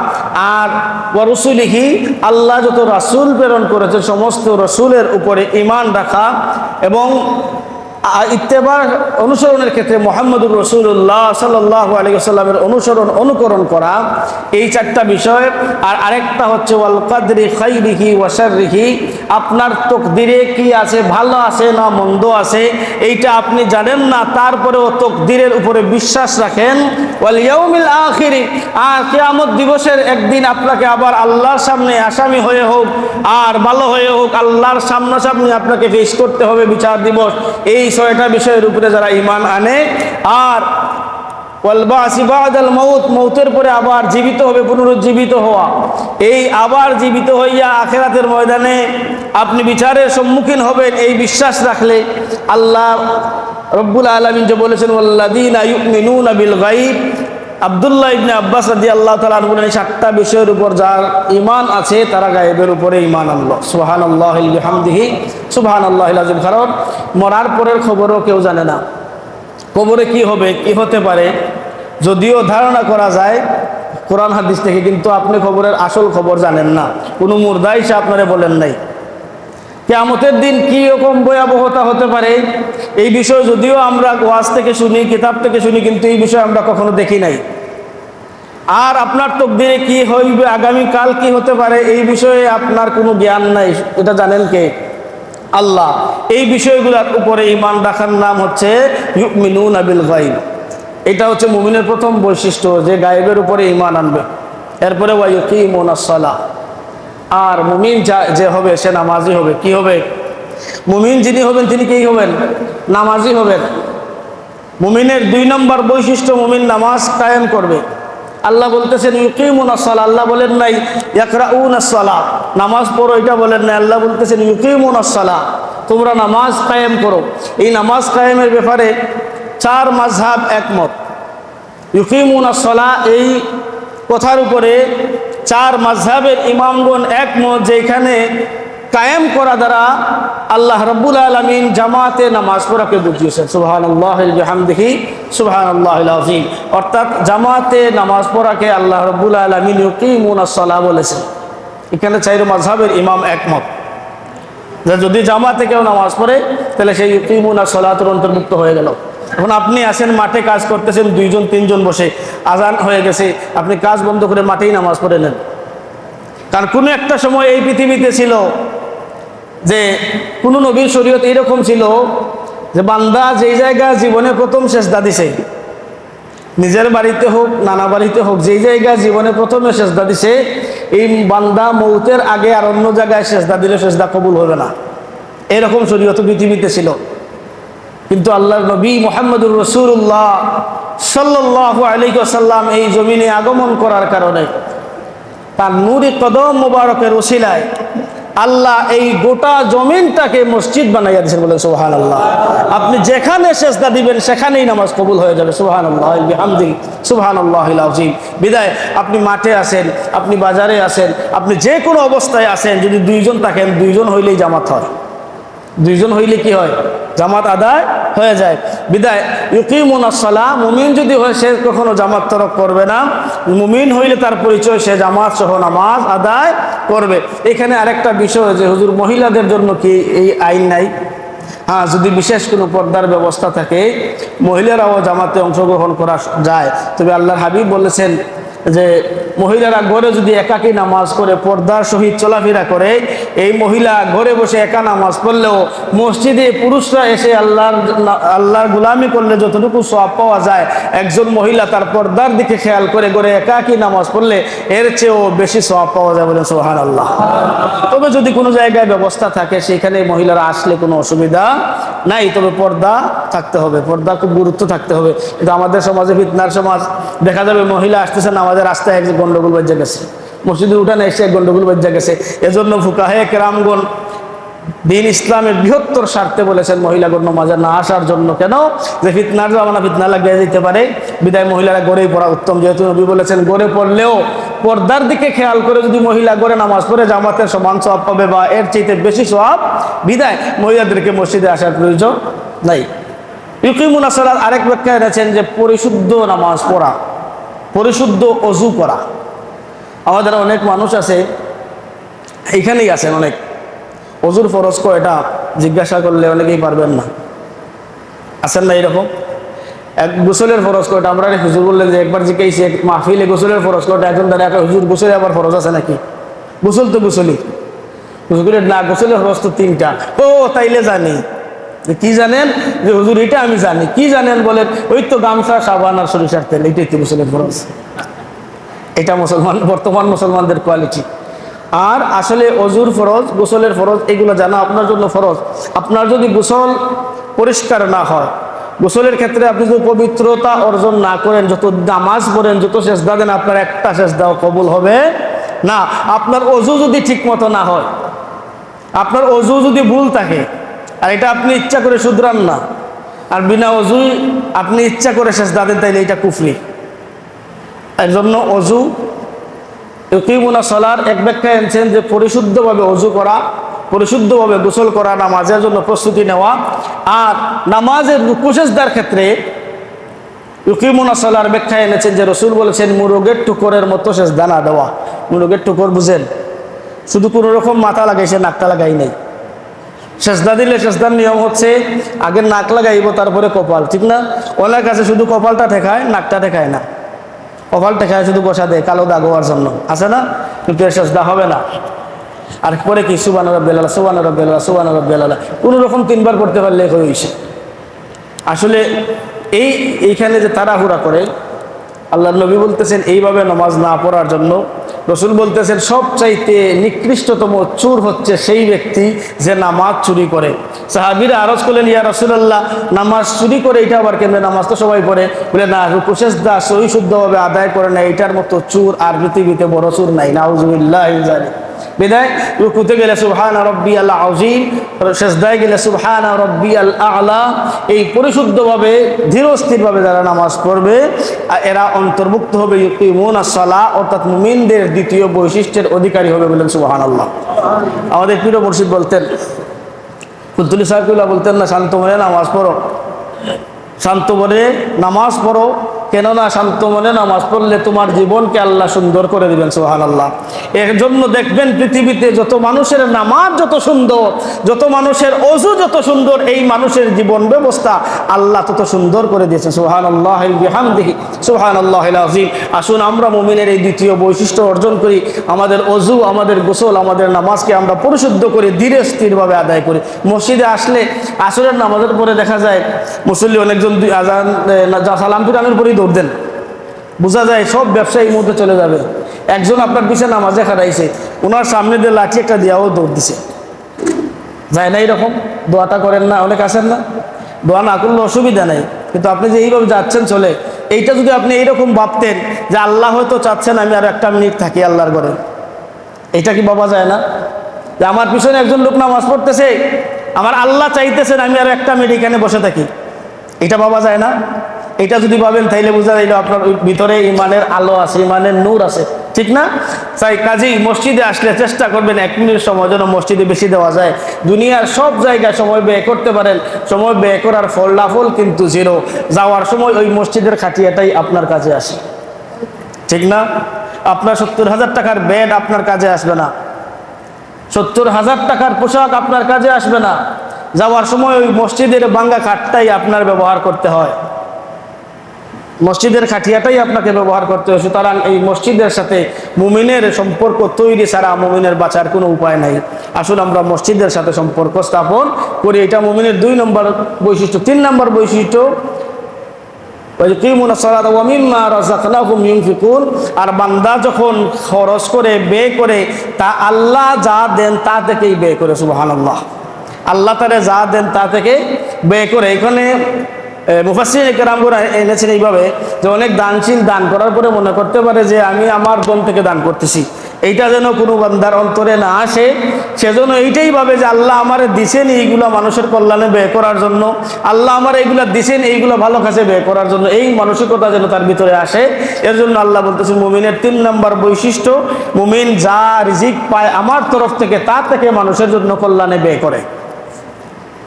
আর ওয়া রুসুলিহি, আল্লাহ যত রাসূল প্রেরণ করেছে সমস্ত রাসূলের উপরে ঈমান রাখা। এবং ইত্তেবা অনুসরণের ক্ষেত্রে মুহাম্মদুর রাসূলুল্লাহ সাল্লাল্লাহু আলাইহি ওয়াসাল্লামের অনুকরণ করা, এই চারটা বিষয়। আর আরেকটা হচ্ছে ওয়াল কদরি খাইরিহি ওয়া শাররিহি, আপনার তাকদীরে কি আছে, ভালো আছে না মন্দ আছে এইটা আপনি জানেন না, তারপরেও তাকদীরের উপরে বিশ্বাস রাখেন। ওয়াল ইয়াউমিল আখির, আর কিয়ামত দিবসের একদিন আপনাকে আবার আল্লাহর সামনে আসামি হয়ে হোক আর ভালো হয়ে হোক আল্লাহর সামনাসামনি আপনাকে ফেস করতে হবে বিচার দিবস। এই ছয়টা বিষয়ের উপরে যারা ঈমান আনে, আর ওয়াল বাসি বাদাল মাউত, মৌতের পরে আবার জীবিত হবে, পুনরুজ্জীবিত হওয়া, এই আবার জীবিত হইয়া আখিরাতের ময়দানে আপনি বিচারের সম্মুখীন হবেন, এই বিশ্বাস রাখলে আল্লাহ রব্বুল আলামিন যে বলেছেন ওয়াল্লাযীনা ইউমিনুনা বিল গায়ব, আব্দুল্লাহ ইবনে আব্বাস রাদিয়াল্লাহু তাআলা আনহু বলেন, সাতটা বিষয়ের উপর যার ঈমান আছে তারা গায়েবের উপরে ঈমান আনলো। সুবহানাল্লাহি বিহামদিহি সুবহানাল্লাহিল আযীম। কারণ মরার পরের খবরও কেউ জানে না, কবরে কি হবে, কি হতে পারে, যদিও ধারণা করা যায় কোরআন হাদিস থেকে, কিন্তু আপনি খবরের আসল খবর জানেন না, কোনো মুর্দা এসে আপনারে বলেন নাই। কিয়ামতের দিন কি রকম ভয়াবহতা হতে পারে এই বিষয় যদিও আমরা ওয়াজ থেকে শুনি, কিতাব থেকে শুনি, কিন্তু এই বিষয় আমরা কখনো দেখি নাই। আর আপনার তাকদীরে কি হইবে, আগামীকাল কি হতে পারে এই বিষয়ে আপনার কোনো জ্ঞান নাই, এটা জানেন কে? আল্লাহ। এই বিষয়গুলোর উপরে ঈমান রাখার নাম হচ্ছে ইউমিনুনা বিল গায়ব। এটা হচ্ছে মুমিনের প্রথম বৈশিষ্ট্য, যে গায়েবের উপরে ঈমান আনবে। এরপরে ওয়া ইউকিমুনাস সালাহ, আর মুমিন যে হবে সে নামাজি হবে। কি হবে? মুমিন যিনি হবেন তিনি কি হবেন? নামাজি হবেন। মুমিনের 2 নম্বর বৈশিষ্ট্য, মুমিন নামাজ কায়েম করবে। আল্লাহ বলতেছেন ইউকিমুনাস সালাহ, আল্লাহ বলেন নাই ইয়াকরাউনাস সালাহ, নামাজ পড়ো, এটা বলেন নাই। আল্লাহ বলতেছেন ইউকিমুনাস সালাহ, তোমরা নামাজ কায়েম করো। এই নামাজ কায়েমের ব্যাপারে 4 মাযহাব একমত। ইউকিমুনাস সালাহ এই কথার উপরে 4 মাযহাবের ইমামগণ একমত, যেখানে কায়েম করা দ্বারা আল্লাহ রাব্বুল আলামিন জামাতে নামাজ পড়াকে বুঝিয়েছেন। সুবহানাল্লাহি বিহামদিহি সুবহানাল্লাহিল আযীম। অর্থাৎ জামাতে নামাজ পড়াকে আল্লাহ রাব্বুল আলামিন ইউকিমুনাস সালাহ বলেছেন। এখানে 4 মাযহাবের ইমাম একমত যে যদি জামাতে কেউ নামাজ পড়ে তাহলে সেই ইউকিমুনাস সালাতের অন্তর্ভুক্ত হয়ে গেল। এখন আপনি আসেন মাঠে কাজ করতেছেন, 2 জন 3 জন বসে, আজান হয়ে গেছে, আপনি কাজ বন্ধ করে মাঠেই নামাজ পড়ে নেন। কারণ কোনো একটা সময় এই পৃথিবীতে ছিল যে কোন নবীর শরীয়ত এরকম ছিল যে বান্দা যেই জায়গায় জীবনে প্রথম সেজদা দিছে, নিজের বাড়িতে হোক নানা বাড়িতে হোক, যেই জায়গায় জীবনে প্রথমে সেজদা দিছে, এই বান্দা মৌতের আগে আর অন্য জায়গায় সেজদা দিলে সেজদা কবুল হবে না। এরকম শরীয়ত পৃথিবীতে ছিল। কিন্তু আল্লাহর নবী মুহাম্মদুর রাসূলুল্লাহ সাল্লাল্লাহু আলাইহি ওয়াসাল্লাম এই জমিনে আগমন করার কারণে তার নূরে কদম মোবারকের ওসিলায় আল্লাহ এই গোটা জমিনটাকে মসজিদ বানাইয়া দিয়েছেন। বলেন সুবহানাল্লাহ। আপনি যেখানে সেজদা দিবেন সেখানেই নামাজ কবুল হয়ে যাবে। সুবহানাল্লাহি বিহামদিহি সুবহানাল্লাহিল আযীম। বিদায় আপনি মাঠে আছেন, আপনি বাজারে আছেন, আপনি যে কোনো অবস্থায় আছেন, যদি 2 জন থাকেন, 2 জন হইলেই জামাত হয়। 2 জন হইলে কি হয়? জামাত আদায় হয়ে যায়। বিদায় ইউকিমুনাস সালাহ, মুমিন যদি হয় সে কখনো জামাত তরক করবে না। মুমিন হইলে তার পরিচয় সে জামাত সহ নামাজ আদায় করবে। এখানে আরেকটা বিষয় যে হুজুর মহিলাদের জন্য কি এই আইন নাই? হ্যাঁ, যদি বিশেষ কোনো পর্দার ব্যবস্থা থাকে মহিলারাও জামাতে অংশগ্রহণ করা যায়। তবে আল্লাহর হাবিব বলেছেন যে মহিলারা ঘরে যদি একাকী নামাজ করে পর্দার সহিত চলাফেরা করে, এই মহিলা ঘরে বসে একা নামাজ পড়লেও মসজিদে পুরুষরা এসে আল্লাহর গোলামি করলে যতটুকু সওয়াব পাওয়া যায়, একজন মহিলা তার পর্দার দিকে খেয়াল করে ঘরে একাকী নামাজ পড়লে এর চেয়েও বেশি সওয়াব পাওয়া যায়। বলেন সুবহানাল্লাহ। তবে যদি কোনো জায়গায় ব্যবস্থা থাকে সেখানে মহিলারা আসলে কোনো অসুবিধা নাই, তবে পর্দা থাকতে হবে, পর্দা খুব গুরুত্ব থাকতে হবে। কিন্তু আমাদের সমাজে ফিতনার সমাজ, দেখা যাবে মহিলা আসতেছে না, আমাদের রাস্তায় এক গন্ডগোল বাজ্যা গেছে, মসজিদে উঠানে এসে এক গন্ডগোল বাজ্যা গেছে। এজন্য ফুকাহে কেরামগণ দিন ইসলামের বৃহত্তর স্বার্থে বলেছেন মহিলাগণ নামাজে না আসার জন্য। কেন? যে ফিতনার জামানা, ফিতনা লাগিয়ে যেতে পারে। বিদায় মহিলারা ঘরেই পড়া উত্তম, যেহেতু নবী বলেছেন ঘরে পড়লেও পর্দার দিকে খেয়াল করে যদি মহিলা ঘরে নামাজ পড়ে জামাতের সমান সওয়াব পাবে বা এর চাইতে বেশি সওয়াব। বিদায় মহিলাদেরকে মসজিদে আসার প্রয়োজন নাই। ইউকিমুনাস সালাহ আরেক ব্যাখ্যা এনেছেন যে পরিশুদ্ধ নামাজ পড়া, পরিশুদ্ধ অজু করা। আমাদের অনেক মানুষ আছে, এইখানেই আছেন অনেক, অজুর ফরজ কয়টা জিজ্ঞাসা করলে অনেকেই পারবেন না। আছেন না এরকম? এক গোসলের ফরজ কয়টা? আমরা হুজুর বললেন যে একবার জিজ্ঞাসি এক মাহফিলে গোসলের ফরজ কয়টা, একজন দাঁড়িয়ে একটা হুজুর গোসলে আবার ফরজ আছে নাকি? গোসল তো গোসলই। হুজুরের না, গোসলের ফরজ তো 3টা। ও তাইলে জানি। কি জানেন? যে হুজুর এটা আমি জানি। কি জানেন বলেন? ওই তো গামছা, সাবান আর সরিষার তেল, এইটাই তো গোসলের ফরজ। এটা বর্তমান মুসলমানদের কোয়ালিটি। আর আসলে অজুর ফরজ, গোসলের ফরজ এগুলো জানা আপনার জন্য ফরজ। আপনার যদি গোসল পরিষ্কার না হয়, গোসলের ক্ষেত্রে আপনি যদি পবিত্রতা অর্জন না করেন, যত নামাজ পড়েন, যত সেজদা দেন, আপনার একটা সেজদাও কবুল হবে না। আপনার অজু যদি ঠিক মতো না হয়, আপনার অজু যদি ভুল থাকে, আর এটা আপনি ইচ্ছা করে শুধরান না, আর বিনা অজুই আপনি ইচ্ছা করে সেজদা দেন, তাইলে এটা কুফরি। এর জন্য অজু ইউকিমুনা সালার এক ব্যাখ্যা এনেছেন যে পরিশুদ্ধভাবে অজু করা, পরিশুদ্ধভাবে গোসল করা, নামাজের জন্য প্রস্তুতি নেওয়া। আর নামাজের রুকু সিজদার ক্ষেত্রে ইউকিমুনা সালার ব্যাখ্যা এনেছেন যে রসুল বলেছেন মুরগের টুকরের মতো সেজদা না দেওয়া। মুরগের টুকর বুঝেন? শুধু কোনো রকম মাথা লাগাইছে, নাকটা লাগাই নাই। সেজদা দিলে সেজদার নিয়ম হচ্ছে আগে নাক লাগাইব, তারপরে কপাল, ঠিক না? অনেক আছে শুধু কপালটা ঠেকায়, নাকটা ঠেকায় না। কপাল ঠেকায় শুধু বসা দেয় কালো দাগ হওয়ার জন্য, আছে না? কিন্তু এর সেজদা হবে না। আর পরে কি সুবহান রাব্বিল আলা, সুবহান রাব্বিল আলা, সুবহান রাব্বিল আলা, কোনো রকম 3বার পড়তে পারলে হয়েছে। আসলে এইখানে যে তাড়াহুড়া করে, আল্লাহর নবী বলতেছেন এইভাবে নামাজ না পড়ার জন্য। রসুল বলতেছেন সবচাইতে নিকৃষ্টতম চোর হচ্ছে সেই ব্যক্তি যে নামাজ চুরি করে। সাহাবীরা আরজ করলেন, ইয়া রাসূলুল্লাহ, নামাজ চুরি করে এটা আবার কেন? নামাজ তো সবাই পড়ে। বলে না, রুকু সিজদা সহি শুদ্ধভাবে আদায় করে না, এটার মতো চোর আর পৃথিবীতে বড় চোর নাই। নাউযুবিল্লাহি মিন যালিক। বিদায় রুকুতে গেলে সুবহানা রাব্বিয়াল আযীম, সেজদায় গেলে সুবহানা রাব্বিয়াল আ'লা। এই পরিশুদ্ধভাবে ধীরস্থিরভাবে যারা নামাজ পড়বে এরা অন্তর্ভুক্ত হবে ইউকিমুনাস সালাহ, অর্থাৎ মুমিনদের দ্বিতীয় বৈশিষ্ট্যের অধিকারী হবে। বলেন সুবহানাল্লাহ। আমাদের পীর মুর্শিদ বলতেন, কুতুলি সাহেবুল্লাহ বলতেন না, শান্ত মনে নামাজ পড়ো, শান্ত মনে নামাজ পড়ো। কেননা শান্ত মনে নামাজ পড়লে তোমার জীবনকে আল্লাহ সুন্দর করে দিবেন। সুবহানাল্লাহ। এর জন্য দেখবেন পৃথিবীতে যত মানুষের নামাজ যত সুন্দর, যত মানুষের অজু যত সুন্দর, এই মানুষের জীবন ব্যবস্থা আল্লাহ তত সুন্দর করে দিয়েছেন। সুবহানাল্লাহি বিহামদিহি, সুবহানাল্লাহিল আযীম। আসুন আমরা মুমিনের এই দ্বিতীয় বৈশিষ্ট্য অর্জন করি। আমাদের অজু, আমাদের গোসল, আমাদের নামাজকে আমরা পরিশুদ্ধ করে ধীরে স্থিরভাবে আদায় করি। মসজিদে আসলে আসরের নামাজের পরে দেখা যায় মুসল্লি অনেকজন আজান সালাম ফিরানোর পরেই দৌড় দেন। বোঝা যায় সব ব্যবসায়ীর মধ্যে চলে যাবে। একজন আপনার পিছনে নামাজে খাড়াইছে, ওনার সামনে দিয়ে লাঠি একটা দিয়াও দৌড় দিছে। যায় না এরকম? দোয়াটা করেন না? অনেক আছেন না? দোয়া না করলে অসুবিধা নেই, কিন্তু আপনি যে এইভাবে যাচ্ছেন চলে, এইটা যদি আপনি এইরকম ভাবতেন যে আল্লাহ হয়তো চাচ্ছেন আমি আর একটা মিনিট থাকি আল্লাহর ঘরে, এটা কি ভাবা যায় না? যে আমার পিছনে একজন লোক নামাজ পড়তেছে, আমার আল্লাহ চাইতেছেন আমি আর একটা মিনিট এখানে বসে থাকি, এটা ভাবা যায় না? এটা যদি ভাবেন তাইলে বোঝা যাইল আপনার ভিতরে ইমানের আলো আছে, ইমানের নূর আছে, ঠিক না? তাই কাজেই মসজিদে আসলে চেষ্টা করবেন 1 মিনিট সময় যেন মসজিদে বেশি দেওয়া যায়। দুনিয়ার সব জায়গায় সময় ব্যয় করতে পারেন, সময় ব্যয় করার ফলাফল কিন্তু জিরো। যাওয়ার সময় ওই মসজিদের খাটিয়াটাই আপনার কাছে আসে, ঠিক না? আপনার 70,000 টাকার বেড আপনার কাজে আসবে না, 70,000 টাকার পোশাক আপনার কাজে আসবে না। যাওয়ার সময় ওই মসজিদের ভাঙ্গা খাটটাই আপনার ব্যবহার করতে হয়, মসজিদের খাটিয়াটাই আপনাকে ব্যবহার করতে হয়। সুতরাং এই মসজিদের সাথে মুমিনের সম্পর্ক তৈরি ছাড়া মুমিনের বাঁচার কোনো উপায় নাই। আসুন আমরা মসজিদের সাথে সম্পর্ক স্থাপন করি, এটা মুমিনের 2 নম্বর বৈশিষ্ট্য। 3 নম্বর বৈশিষ্ট্য, আর বান্দা যখন খরচ করে ব্যয় করে তা আল্লাহ যা দেন তা থেকেই ব্যয় করে। সুবহানাল্লাহ। আল্লাহ তাআলা যা দেন তা থেকে ব্যয় করে। এখানে মুফাসসিরিন কেরামরা এনেছেন এইভাবে যে অনেক দানশীল দান করার পরে মনে করতে পারে যে আমি আমার ধন থেকে দান করতেছি, এইটা যেন কোনো বান্দার অন্তরে না আসে। সেজন্য এইটাই ভাবে যে আল্লাহ আমারে দিছেন এইগুলো মানুষের কল্যাণে ব্যয় করার জন্য, আল্লাহ আমার এইগুলো দিছেন এইগুলো ভালো কাজে ব্যয় করার জন্য, এই মানসিকতা যেন তার ভিতরে আসে। এর জন্য আল্লাহ বলতেছেন মুমিনের 3 নম্বর বৈশিষ্ট্য, মুমিন যা রিজিক পায় আমার তরফ থেকে তা থেকে মানুষের জন্য কল্যাণে ব্যয় করে,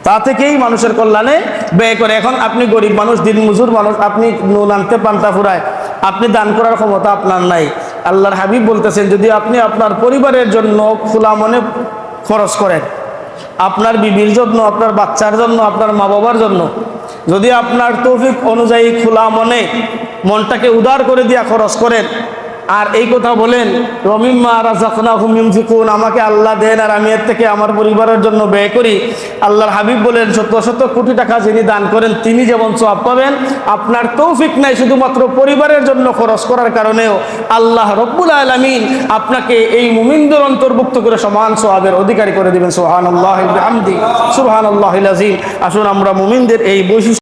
তা থেকেই মানুষের কল্যাণে ব্যয় করে। এখন আপনি গরিব মানুষ, দিনমজুর মানুষ, আপনি নুন আনতে পান্তা ফুরায়, আপনি দান করার ক্ষমতা আপনার নাই। আল্লাহর হাবিব বলতেছেন যদি আপনি আপনার পরিবারের জন্য খোলা মনে খরচ করেন, আপনার বিবির জন্য, আপনার বাচ্চার জন্য, আপনার মা বাবার জন্য যদি আপনার তৌফিক অনুযায়ী খোলা মনে মনটাকে উদার করে দিয়া খরচ করেন আর এই কথা বলেন ওমিম্মা রাযাকনাহুম ইউনফিকুন, আমাকে আল্লাহ দেন আর আমি এর থেকে আমার পরিবারের জন্য ব্যয় করি। আল্লাহর হাবিব বলেন শত শত কোটি টাকা যিনি দান করেন তিনি যেমন সওয়াব পাবেন, আপনার তৌফিক নাই শুধুমাত্র পরিবারের জন্য খরচ করার কারণেও আল্লাহ রব্বুল আলামিন আপনাকে এই মুমিনদের অন্তর্ভুক্ত করে সমান সওয়াবের অধিকারী করে দিবেন। সুবহানাল্লাহি ওয়া বিহামদিহি সুবহানাল্লাহিল আযীম। আসুন আমরা মুমিনদের এই বৈশিষ্ট্য